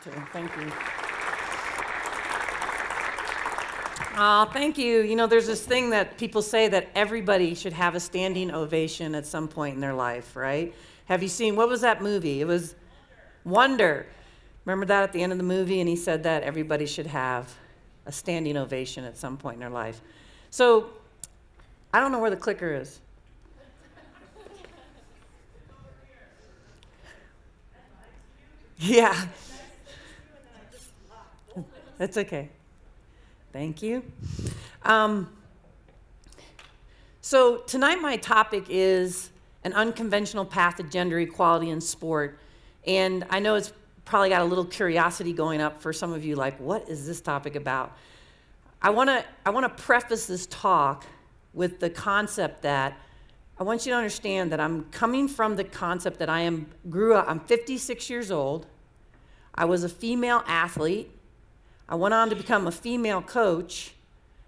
Thank you. Thank you. You know, there's this thing that people say that everybody should have a standing ovation at some point in their life, right? Have you seen, what was that movie? It was Wonder. Remember that at the end of the movie? And he said that everybody should have a standing ovation at some point in their life. So, I don't know where the clicker is. Yeah. That's okay. Thank you. So tonight my topic is an unconventional path to gender equality in sport. And I know it's probably got a little curiosity going up for some of you, like, what is this topic about? I want to preface this talk with the concept that I want you to understand that I'm coming from the concept that I'm 56 years old. I was a female athlete. I went on to become a female coach,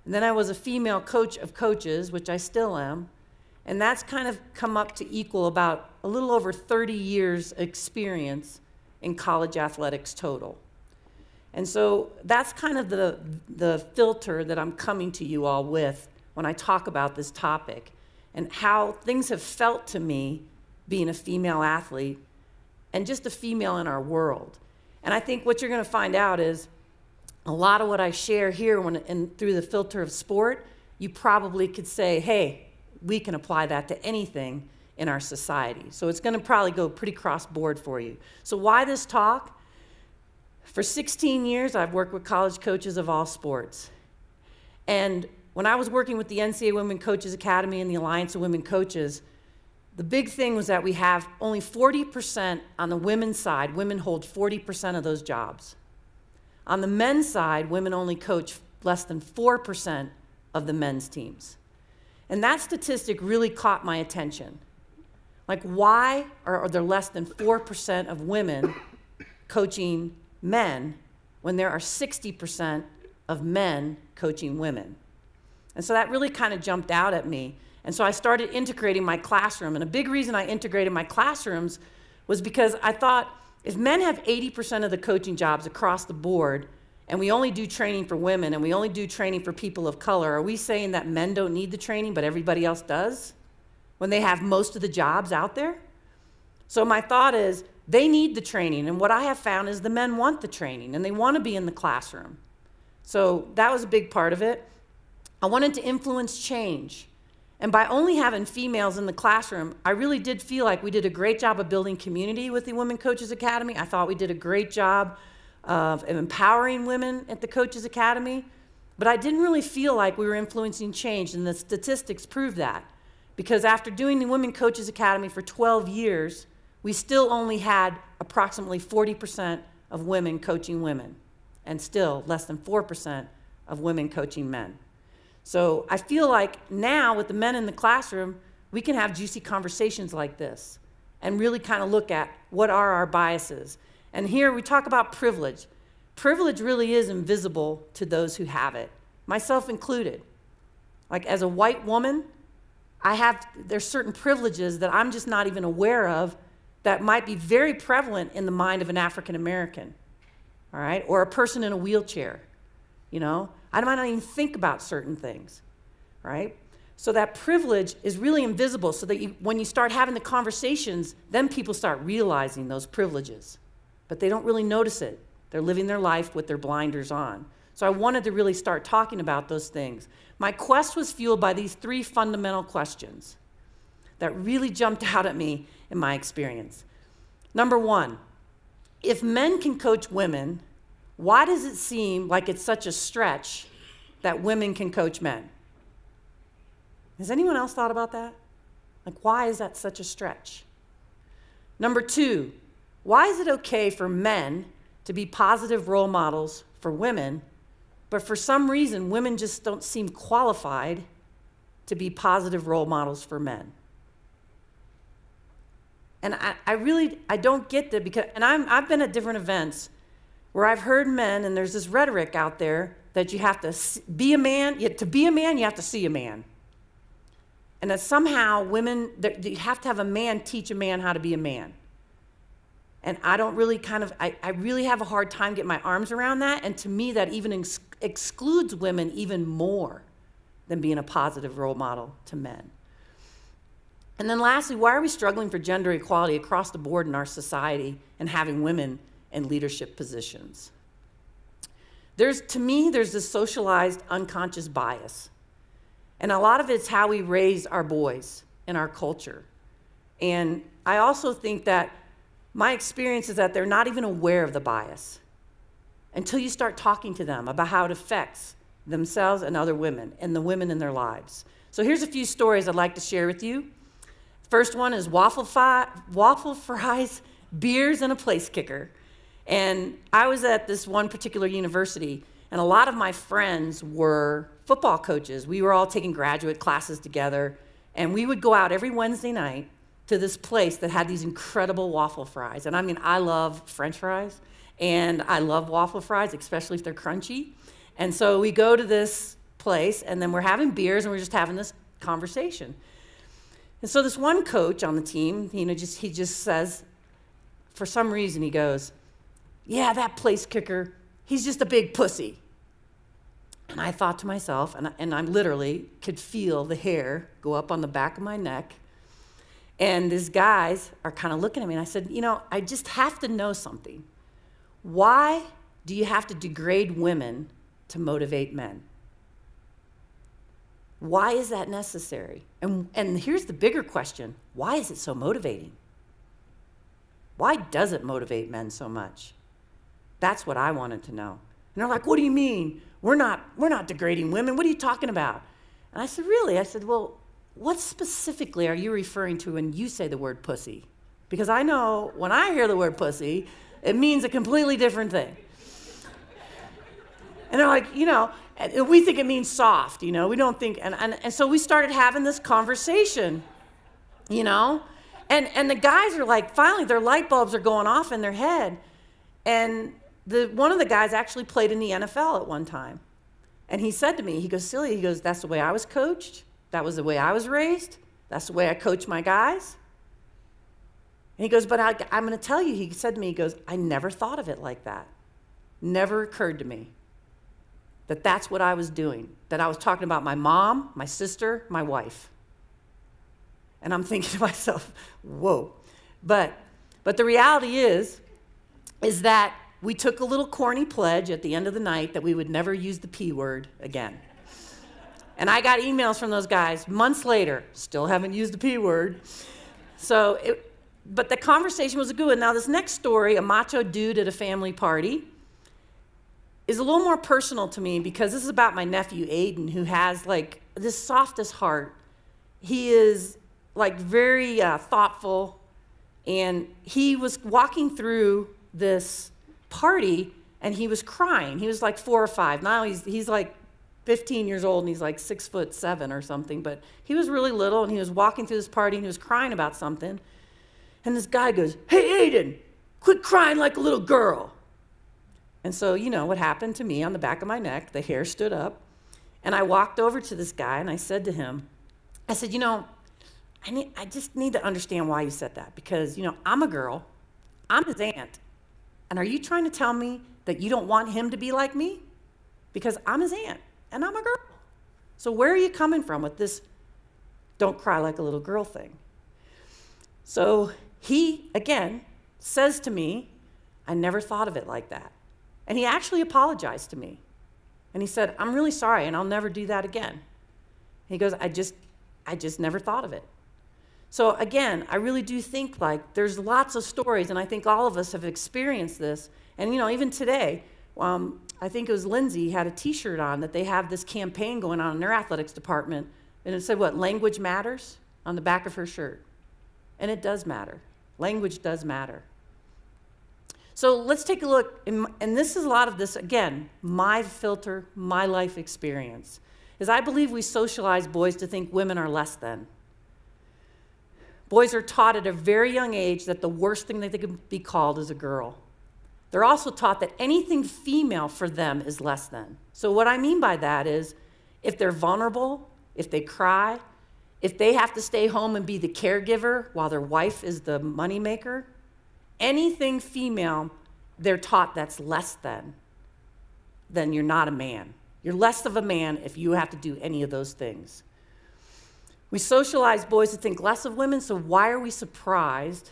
and then I was a female coach of coaches, which I still am, and that's kind of come up to equal about a little over 30 years experience in college athletics total. And so that's kind of the filter that I'm coming to you all with when I talk about this topic and how things have felt to me being a female athlete and just a female in our world. And I think what you're going to find out is a lot of what I share here through the filter of sport, you probably could say, hey, we can apply that to anything in our society. So it's going to probably go pretty cross-board for you. So why this talk? For 16 years, I've worked with college coaches of all sports. And when I was working with the NCAA Women Coaches Academy and the Alliance of Women Coaches, the big thing was that we have only 40% on the women's side. Women hold 40% of those jobs. On the men's side, women only coach less than 4% of the men's teams. And that statistic really caught my attention. Like, why are there less than 4% of women coaching men when there are 60% of men coaching women? And so that really kind of jumped out at me. And so I started integrating my classroom. And a big reason I integrated my classrooms was because I thought, if men have 80% of the coaching jobs across the board, and we only do training for women, and we only do training for people of color, are we saying that men don't need the training, but everybody else does, when they have most of the jobs out there? So my thought is, they need the training, and what I have found is the men want the training, and they want to be in the classroom. So that was a big part of it. I wanted to influence change. And by only having females in the classroom, I really did feel like we did a great job of building community with the Women Coaches Academy. I thought we did a great job of empowering women at the Coaches Academy. But I didn't really feel like we were influencing change, and the statistics prove that. Because after doing the Women Coaches Academy for 12 years, we still only had approximately 40% of women coaching women, and still less than 4% of women coaching men. So I feel like now with the men in the classroom, we can have juicy conversations like this and really kind of look at what are our biases. And here we talk about privilege. Privilege really is invisible to those who have it, myself included. Like, as a white woman, there's certain privileges that I'm just not even aware of that might be very prevalent in the mind of an African American, all right, or a person in a wheelchair, you know? I might not even think about certain things, right? So that privilege is really invisible, so that when you start having the conversations, then people start realizing those privileges. But they don't really notice it. They're living their life with their blinders on. So I wanted to really start talking about those things. My quest was fueled by these 3 fundamental questions that really jumped out at me in my experience. Number 1, if men can coach women, why does it seem like it's such a stretch that women can coach men? Has anyone else thought about that? Like, why is that such a stretch? Number 2, why is it okay for men to be positive role models for women, but for some reason women just don't seem qualified to be positive role models for men? And I don't get that, because, and I've been at different events where I've heard men, and there's this rhetoric out there that you have to be a man, to be a man, you have to see a man. And that somehow women, you have to have a man teach a man how to be a man. And I don't really I really have a hard time getting my arms around that. And to me, that even excludes women even more than being a positive role model to men. And then lastly, why are we struggling for gender equality across the board in our society and having women in leadership positions? To me, there's this socialized unconscious bias. And a lot of it's how we raise our boys in our culture. And I also think that my experience is that they're not even aware of the bias until you start talking to them about how it affects themselves and other women and the women in their lives. So here's a few stories I'd like to share with you. First one is waffle fries, beers, and a place kicker. And I was at this one particular university, and a lot of my friends were football coaches. We were all taking graduate classes together, and we would go out every Wednesday night to this place that had these incredible waffle fries. And I mean, I love French fries, and I love waffle fries, especially if they're crunchy. And so we go to this place, and then we're having beers, and we're just having this conversation. And so this one coach on the team, he just says, for some reason, he goes, "Yeah, that place kicker, he's just a big pussy." And I thought to myself, and I literally could feel the hair go up on the back of my neck. And these guys are kind of looking at me, and I said, I just have to know something. Why do you have to degrade women to motivate men? Why is that necessary? And here's the bigger question. Why is it so motivating? Why does it motivate men so much? That's what I wanted to know. And they're like, "What do you mean? We're not degrading women. What are you talking about?" And I said, "Really?" I said, "Well, what specifically are you referring to when you say the word pussy? Because I know when I hear the word pussy, it means a completely different thing." And they're like, we think it means soft, we don't think, and so we started having this conversation, and the guys are like, finally their light bulbs are going off in their head. And one of the guys actually played in the NFL at one time. And he said to me, he goes, "Celia," he goes, "that's the way I was coached. That was the way I was raised. That's the way I coach my guys." And he goes, "But I'm going to tell you," he said to me, he goes, "I never thought of it like that. Never occurred to me that that's what I was doing, that I was talking about my mom, my sister, my wife." And I'm thinking to myself, whoa. But the reality is that we took a little corny pledge at the end of the night that we would never use the P word again. And I got emails from those guys months later, still haven't used the P word. But the conversation was a good one. Now this next story, a macho dude at a family party, is a little more personal to me because this is about my nephew, Aiden, who has like this softest heart. He is like very thoughtful, and he was walking through this party and he was crying. He was like 4 or 5. Now he's like 15 years old and he's like 6'7" or something, but he was really little and he was walking through this party and he was crying about something. And this guy goes, "Hey, Aiden, quit crying like a little girl." And so, what happened to me on the back of my neck, the hair stood up, and I walked over to this guy and I said to him, I said, I just need to understand why you said that, because, I'm a girl, I'm his aunt, and are you trying to tell me that you don't want him to be like me? Because I'm his aunt, and I'm a girl. So where are you coming from with this don't cry like a little girl thing? So he, again, says to me, "I never thought of it like that." And he actually apologized to me. And he said, "I'm really sorry, and I'll never do that again." He goes, I just never thought of it. So again, I really do think like there's lots of stories, and I think all of us have experienced this. And even today, I think it was Lindsay had a t-shirt on that they have this campaign going on in their athletics department, and it said what, "Language matters," on the back of her shirt. And it does matter. Language does matter. So let's take a look, and this is a lot of this, again, my filter, my life experience, is I believe we socialize boys to think women are less than. Boys are taught at a very young age that the worst thing that they can be called is a girl. They're also taught that anything female for them is less than. So what I mean by that is if they're vulnerable, if they cry, if they have to stay home and be the caregiver while their wife is the moneymaker, anything female, they're taught that's less than, then you're not a man. You're less of a man if you have to do any of those things. We socialize boys to think less of women, so why are we surprised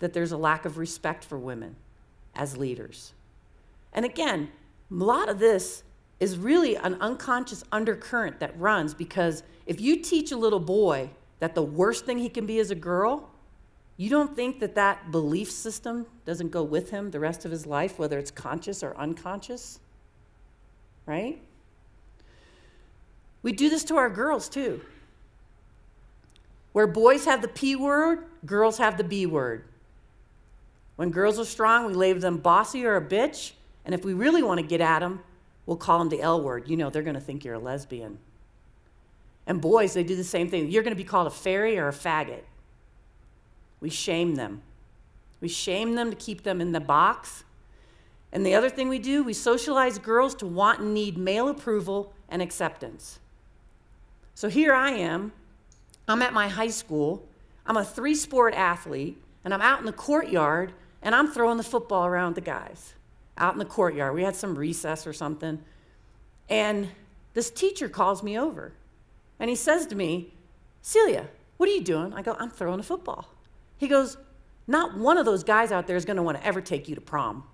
that there's a lack of respect for women as leaders? And again, a lot of this is really an unconscious undercurrent that runs, because if you teach a little boy that the worst thing he can be is a girl, you don't think that that belief system doesn't go with him the rest of his life, whether it's conscious or unconscious, right? We do this to our girls too. Where boys have the P word, girls have the B word. When girls are strong, we label them bossy or a bitch, and if we really want to get at them, we'll call them the L word. You know, they're going to think you're a lesbian. And boys, they do the same thing. You're going to be called a fairy or a faggot. We shame them. We shame them to keep them in the box. And the other thing we do, we socialize girls to want and need male approval and acceptance. So here I am. I'm at my high school. I'm a 3-sport athlete, and I'm out in the courtyard, and I'm throwing the football around the guys out in the courtyard. We had some recess or something. And this teacher calls me over, and he says to me, "Celia, what are you doing?" I go, "I'm throwing a football." He goes, "Not one of those guys out there is going to want to ever take you to prom.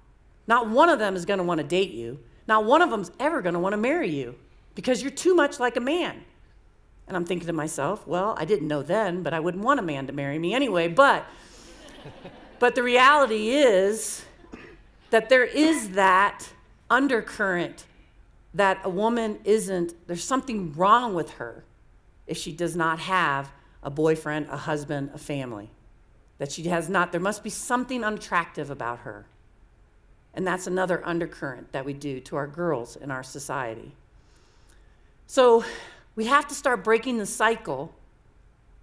Not one of them is going to want to date you. Not one of them's ever going to want to marry you because you're too much like a man." And I'm thinking to myself, well, I didn't know then, but I wouldn't want a man to marry me anyway. But the reality is that there is that undercurrent that a woman isn't, there's something wrong with her if she does not have a boyfriend, a husband, a family. That she has not, there must be something unattractive about her. And that's another undercurrent that we do to our girls in our society. So we have to start breaking the cycle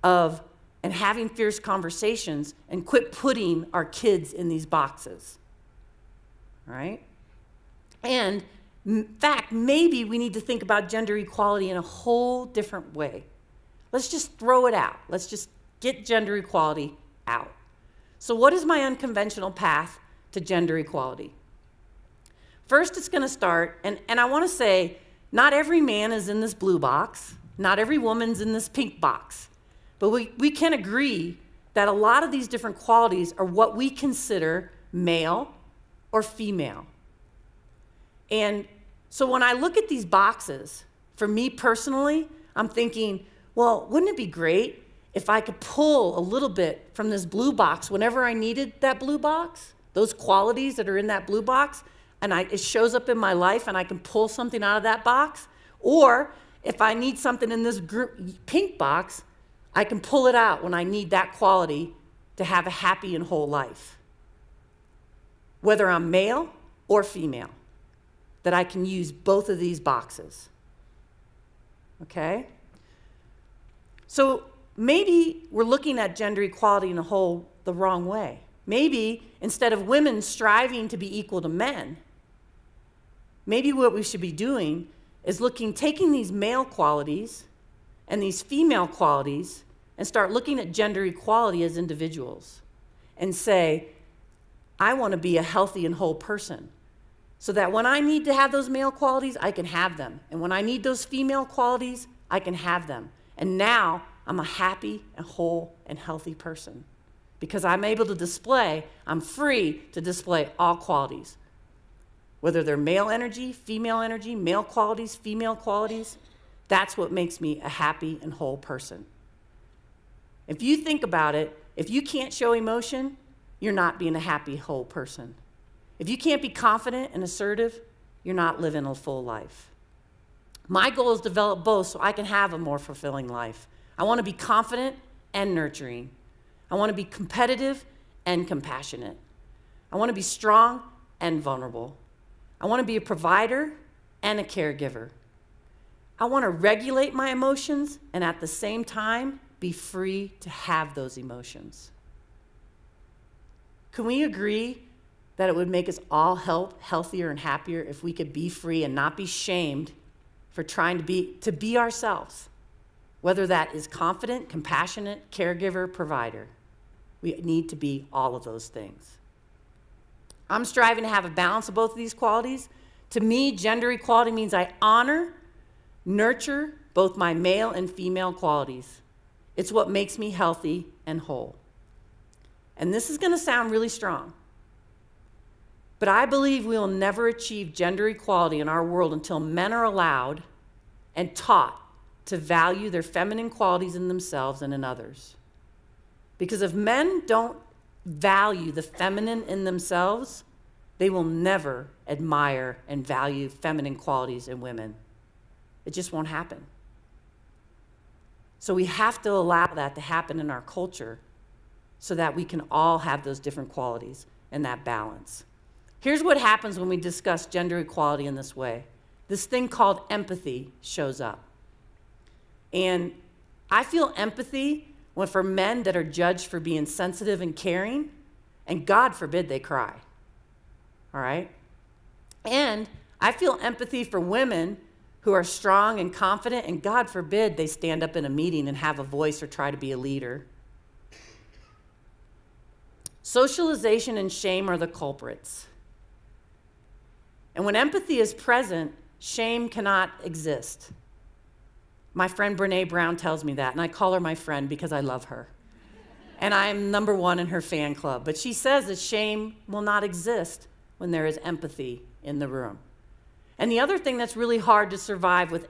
of and having fierce conversations and quit putting our kids in these boxes, all right? And in fact, maybe we need to think about gender equality in a whole different way. Let's just throw it out. Let's just get gender equality out. So what is my unconventional path to gender equality? First, it's going to start, and I want to say, not every man is in this blue box. Not every woman's in this pink box. But we can agree that a lot of these different qualities are what we consider male or female. And so when I look at these boxes, for me personally, I'm thinking, well, wouldn't it be great if I could pull a little bit from this blue box whenever I needed that blue box, those qualities that are in that blue box, and it shows up in my life and I can pull something out of that box? Or if I need something in this pink box, I can pull it out when I need that quality to have a happy and whole life. Whether I'm male or female, that I can use both of these boxes. Okay? So maybe we're looking at gender equality in the wrong way. Maybe instead of women striving to be equal to men, maybe what we should be doing is taking these male qualities and these female qualities and start looking at gender equality as individuals and say, I want to be a healthy and whole person so that when I need to have those male qualities, I can have them. And when I need those female qualities, I can have them. And now I'm a happy and whole and healthy person because I'm able to display, I'm free to display all qualities. Whether they're male energy, male qualities, female qualities, that's what makes me a happy and whole person. If you think about it, if you can't show emotion, you're not being a happy, whole person. If you can't be confident and assertive, you're not living a full life. My goal is to develop both so I can have a more fulfilling life. I want to be confident and nurturing. I want to be competitive and compassionate. I want to be strong and vulnerable. I want to be a provider and a caregiver. I want to regulate my emotions and at the same time be free to have those emotions. Can we agree that it would make us all healthier and happier if we could be free and not be shamed for trying to be ourselves? Whether that is confident, compassionate, caregiver, provider. We need to be all of those things. I'm striving to have a balance of both of these qualities. To me, gender equality means I honor, nurture both my male and female qualities. It's what makes me healthy and whole. And this is going to sound really strong, but I believe we will never achieve gender equality in our world until men are allowed and taught to value their feminine qualities in themselves and in others. Because if men don't value the feminine in themselves, they will never admire and value feminine qualities in women. It just won't happen. So we have to allow that to happen in our culture so that we can all have those different qualities and that balance. Here's what happens when we discuss gender equality in this way. This thing called empathy shows up. And I feel empathy for men that are judged for being sensitive and caring, and God forbid they cry. All right? And I feel empathy for women who are strong and confident, and God forbid they stand up in a meeting and have a voice or try to be a leader. Socialization and shame are the culprits. And when empathy is present, shame cannot exist. My friend Brene Brown tells me that, and I call her my friend because I love her. And I'm #1 in her fan club. But she says that shame will not exist when there is empathy in the room. And the other thing that's really hard to survive with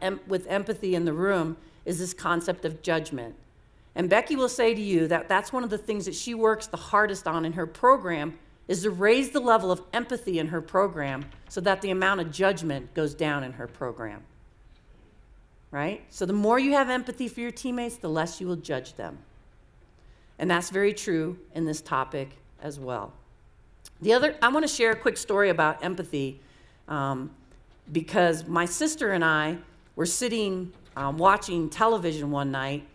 empathy in the room is this concept of judgment. And Becky will say to you that that's one of the things that she works the hardest on in her program, is to raise the level of empathy in her program so that the amount of judgment goes down in her program. Right? So the more you have empathy for your teammates, the less you will judge them. And that's very true in this topic as well. I want to share a quick story about empathy because my sister and I were sitting watching television one night,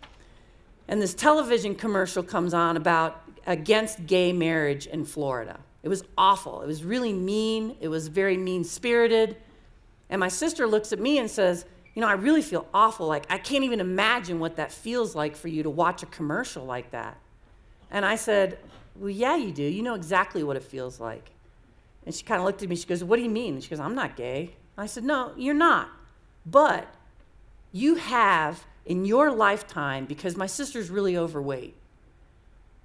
and this television commercial comes on about against gay marriage in Florida. It was awful. It was really mean. It was very mean-spirited. And my sister looks at me and says, you know, I really feel awful. Like, I can't even imagine what that feels like for you to watch a commercial like that. And I said, well, yeah, you do. You know exactly what it feels like. And she kind of looked at me. She goes, what do you mean? And she goes, I'm not gay. I said, no, you're not. But you have in your lifetime, because my sister's really overweight.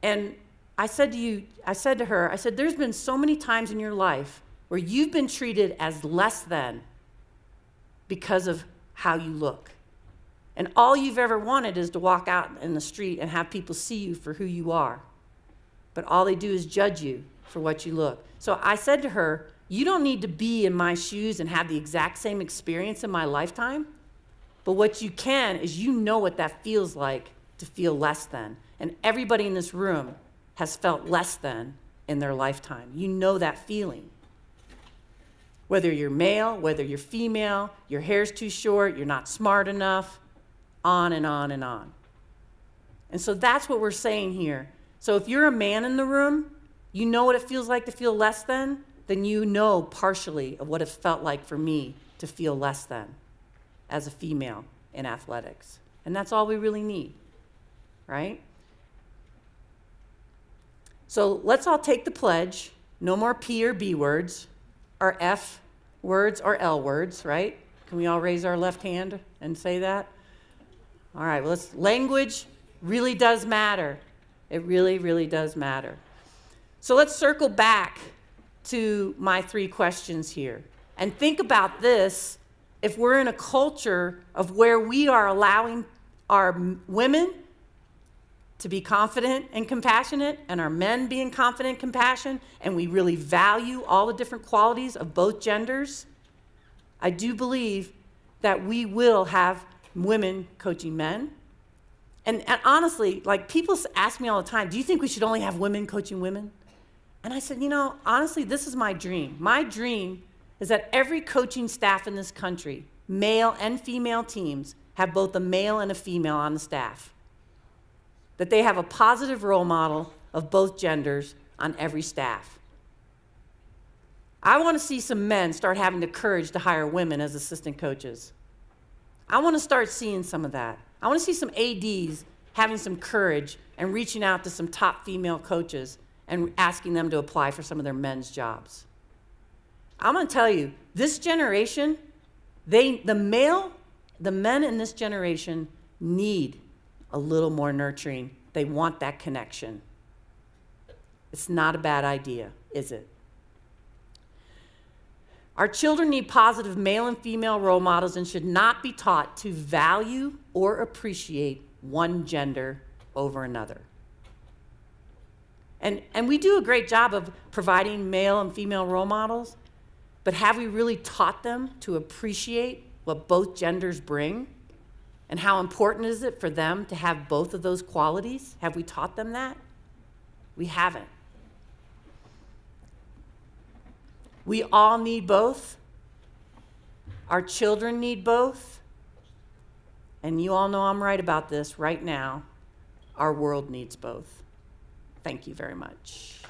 And I said to her, there's been so many times in your life where you've been treated as less than because of how you look. And all you've ever wanted is to walk out in the street and have people see you for who you are. But all they do is judge you for what you look. So I said to her, you don't need to be in my shoes and have the exact same experience in my lifetime, but what you can is you know what that feels like to feel less than. And everybody in this room has felt less than in their lifetime. You know that feeling. Whether you're male, whether you're female, your hair's too short, you're not smart enough, on and on and on. And so that's what we're saying here. So if you're a man in the room, you know what it feels like to feel less than, then you know partially of what it felt like for me to feel less than as a female in athletics. And that's all we really need, right? So let's all take the pledge. No more P or B words, or F words or L words, right? Can we all raise our left hand and say that? All right, well, language really does matter. It really, really does matter. So let's circle back to my 3 questions here. And think about this, if we're in a culture of where we are allowing our women to be confident and compassionate, and our men being confident and compassionate, and we really value all the different qualities of both genders, I do believe that we will have women coaching men. And honestly, like, people ask me all the time, do you think we should only have women coaching women? And I said, you know, honestly, this is my dream. My dream is that every coaching staff in this country, male and female teams, have both a male and a female on the staff. That they have a positive role model of both genders on every staff. I want to see some men start having the courage to hire women as assistant coaches. I want to start seeing some of that. I want to see some ADs having some courage and reaching out to some top female coaches and asking them to apply for some of their men's jobs. I'm going to tell you, this generation, the men in this generation need a little more nurturing. They want that connection. It's not a bad idea, is it? Our children need positive male and female role models and should not be taught to value or appreciate one gender over another. And we do a great job of providing male and female role models, but have we really taught them to appreciate what both genders bring? And how important is it for them to have both of those qualities? Have we taught them that? We haven't. We all need both. Our children need both. And you all know I'm right about this right now. Our world needs both. Thank you very much.